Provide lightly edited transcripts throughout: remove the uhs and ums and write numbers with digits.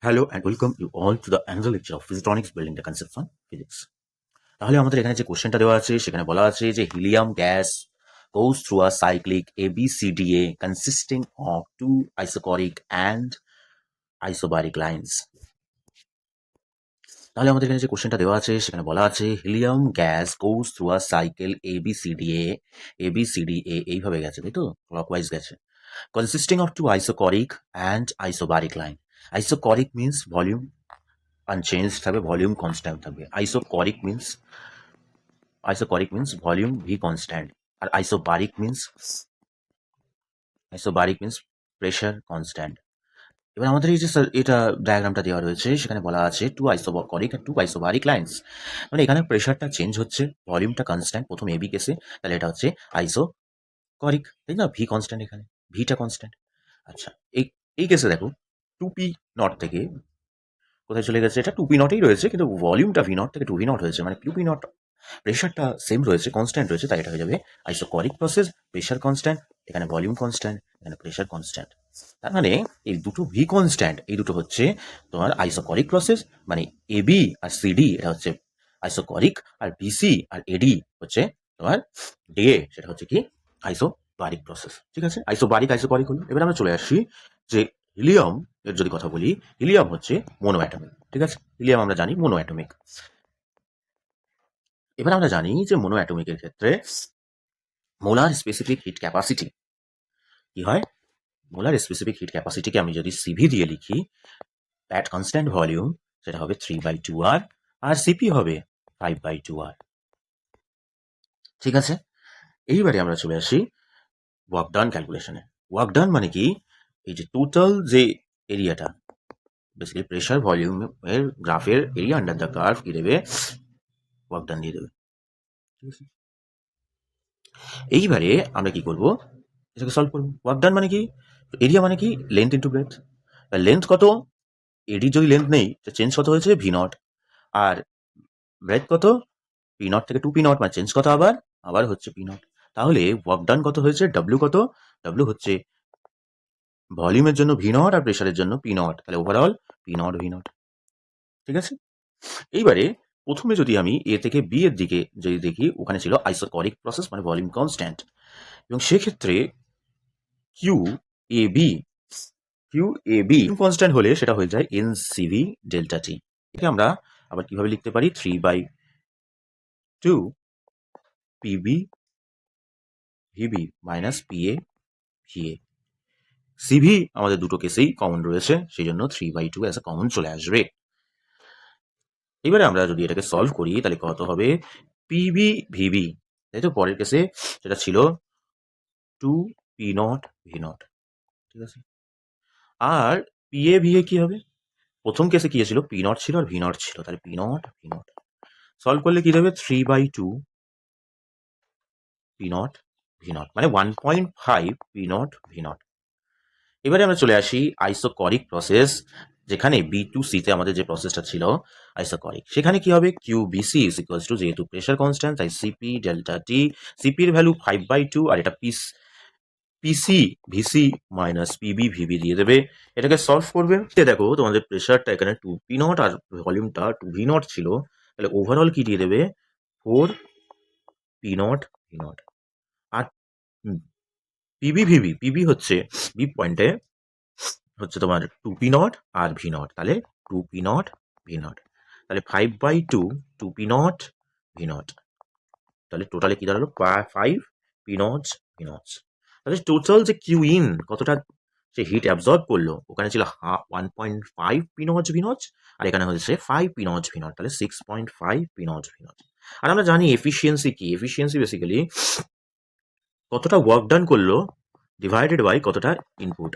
Hello and welcome you all to the another lecture of Physitronics building the concepts on physics. তাহলে আমাদের এখানে যে কোশ্চেনটা দেওয়া আছে সেখানে বলা আছে যে helium gas goes through a cyclic ABCDA consisting of two isochoric and isobaric lines. তাহলে আমাদের এখানে যে কোশ্চেনটা দেওয়া আছে সেখানে বলা আছে helium gas goes through a cycle ABCDA এইভাবে গেছে তাই তো ক্লকওয়াইজ গেছে consisting of two isochoric and isobaric line. Isochoric means volume unchanged থাকবে, ভলিউম কনস্ট্যান্ট থাকবে। Isochoric means volume V constant, আর আইসোবারিক মিন্স প্রেশার কনস্ট্যান্ট। এবার আমাদের এই যে এটা ডায়াগ্রামটা দেওয়া রয়েছে সেখানে বলা আছে টু আইসোকরিক আর টু আইসোবারিক লাইন্স, মানে এখানে প্রেশারটা চেঞ্জ হচ্ছে, ভলিউমটা কনস্ট্যান্ট প্রথম এবি কেসে, তাহলে এটা হচ্ছে আইসোকরিক, তাই না? ভি কনস্ট্যান্ট, এখানে ভিটা কনস্ট্যান্ট। আচ্ছা, এই কেসে দেখো টু পি নট থেকে কোথায় চলে গেছে, এটা টু পি নটেই রয়েছে কিন্তু ভলিউমটা ভি নট থেকে টু ভি নট হয়েছে, মানে টু পি নট প্রেশারটা সেম রয়েছে, কনস্ট্যান্ট রয়েছে, তাই এটা হয়ে যাবে আইসোকরিক প্রসেস, প্রেশার কনস্ট্যান্ট, এখানে ভলিউম কনস্ট্যান্ট, এখানে প্রেশার কনস্ট্যান্ট। তার মানে এই দুটো ভি কনস্ট্যান্ট, এই দুটো হচ্ছে তোমার আইসোকরিক প্রসেস, মানে এবি আর সিডি এটা হচ্ছে আইসোকরিক, আর বিসি আর এডি হচ্ছে তোমার ডিএ, সেটা হচ্ছে কি আইসোবারিক প্রসেস। ঠিক আছে, আইসোবারিক আইসোকরিক হলো। এবার আমরা চলে আসি যে হিলিয়াম এর যদি কথা বলি, হিলিয়াম হচ্ছে মোনো অ্যাটমিক। ঠিক আছে, হিলিয়াম আমরা জানি মোনো অ্যাটমিক। এবার আমরা জানি যে মোনো অ্যাটমিকের ক্ষেত্রে মোলার স্পেসিফিক হিট ক্যাপাসিটি কি হয়, মোলার স্পেসিফিক হিট ক্যাপাসিটিকে আমি যদি সিভি দিয়ে লিখি অ্যাট কনস্ট্যান্ট ভলিউম, সেটা হবে 3/2R, আর সিপি হবে 5/2R। ঠিক আছে, এইবারে আমরা চলে আসি ওয়ার্ক ডান ক্যালকুলেশনে। ওয়ার্ক ডান মানে কি, এই যে টোটাল যে এরিয়াটা, বেসিক্যালি প্রেশার ভলিউমের গ্রাফের এরিয়া আন্ডার দ্য কার্ভ কি দেবে, ওয়ার্ক ডান দিয়ে দেবে। ঠিক আছে, এইবারে আমরা কি করব, এটাকে সলভ করবো। ওয়ার্ক ডান মানে কি, এরিয়া মানে কি লেন্থ ইন্টু ব্রেথ। লেন্থ কত, এডি যদি লেন্থ নেই চেঞ্জ কত হয়েছে ভি নট, আর ব্রেথ কত পি নট থেকে টু পি নট, মানে চেঞ্জ কত আবার হচ্ছে পি নট। তাহলে ওয়ার্ক ডান কত হয়েছে, ডাব্লিউ কত, ডাব্লিউ হচ্ছে ভলিউমের জন্য ভি নট আর প্রেশারের জন্য পি নট, তাহলে overall P not V not. ঠিক আছে, এইবারে প্রথমে যদি আমি এ থেকে বি এর দিকে যদি দেখি, ওখানে ছিল আইসোকরিক প্রসেস মানে ভলিউম কনস্ট্যান্ট, এবং সেক্ষেত্রে কিউ এ বি কনস্ট্যান্ট হলে সেটা হয়ে যায় এন সিভি ডেল্টা টি। একে আমরা আবার কিভাবে লিখতে পারি, 3/2 PB VB minus PA VA. CV আমাদের দুটো কেসেই কমন রয়েছে, সেই জন্য 3/2 অ্যাজ এ কমন চলে আসবে। এবারে আমরা যদি এটাকে সলভ করি তাহলে কত হবে, পিবি ভিবি, তাই তো পরের কেসে সেটা ছিল 2 পি নট ভি নট। ঠিক আছে, আর পিএ ভিএ কি হবে, প্রথম কেসে কি ছিল, পি নট ছিল আর ভি নট ছিল, তাহলে P not V not solve করলে কি দেবে, 3/2 পি নট ভি নট, মানে 1.5 পি নট ভি নট। এবারে আমরা চলে আসি আইসোকরিক প্রসেস, যেখানে বি টু সিতে আমাদের যে প্রসেসটা ছিল আইসোকরিক, সেখানে কি হবে, Q BC is equals to, যেহেতু প্রেশার কনস্ট্যান্ট তাই সিপি ডেল্টা টি, সিপির ভ্যালু 5/2 আর এটা PC VC minus PB VB দিয়ে দেবে। এটাকে সলভ করবে, দেখো তোমাদের প্রেশারটা এখানে 2 পি নট আর ভলিউমটা 2 ভি নট ছিল, তাহলে ওভারঅল কি দিয়ে দেবে, 4 পি নট ভি নট। আর পিবি হচ্ছে বি পয়েন্টে হচ্ছে তোমার 2 পি নট আর ভি নট, তাহলে 2 পি নট ভি নট, তাহলে 5/2 2 পি নট ভি নট, তাহলে টোটালে কি দাঁড়ালো 5 পি নট ভি নট। তাহলে টোটাল যে কিউ ইন কতটা সে হিট অ্যাবজর্ব করলো, ওখানে ছিল 1.5 পি নট ভি নট, আর এখানে হচ্ছে 5 পি নট ভি নট, তাহলে 6.5 পি নট ভি নট। আর আমরা জানি এফিসিয়েন্সি কি, এফিসিয়েন্সি বেসিক্যালি কতটা ওয়ার্ক ডান করলো ডিভাইডেড বাই কতটা ইনপুট।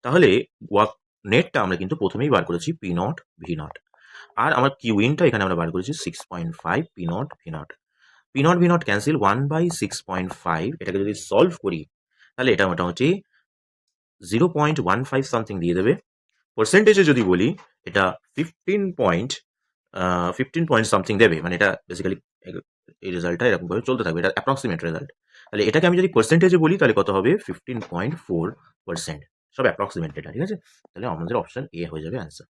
তাহলে ওয়ার্ক নেটটা আমরা কিন্তু প্রথমেই বার করেছি পি নট ভি নট, আর আমার কিউ ইনটা এখানে আমরা বার করেছি 6.5 P not V not. P not V not cancel, 1/6.5, এটাকে যদি সলভ করি তাহলে এটা মোটামুটি 0.15 সামথিং দিয়ে দেবে। পার্সেন্টেজে যদি বলি এটা 15 পয়েন্ট সামথিং দেবে, মানে এটা বেসিক্যালি এই রেজাল্টটা এরকম করে চলতে থাকবে, এটা অ্যাপ্রক্সিমেট রেজাল্ট। তাহলে এটাকে আমি যদি পার্সেন্টেজে বলি তাহলে কত হবে, 15.4%, সব অ্যাপ্রক্সিমেট ডেটা। ঠিক আছে, তাহলে আমাদের অপশন এ হয়ে যাবে অ্যান্সার।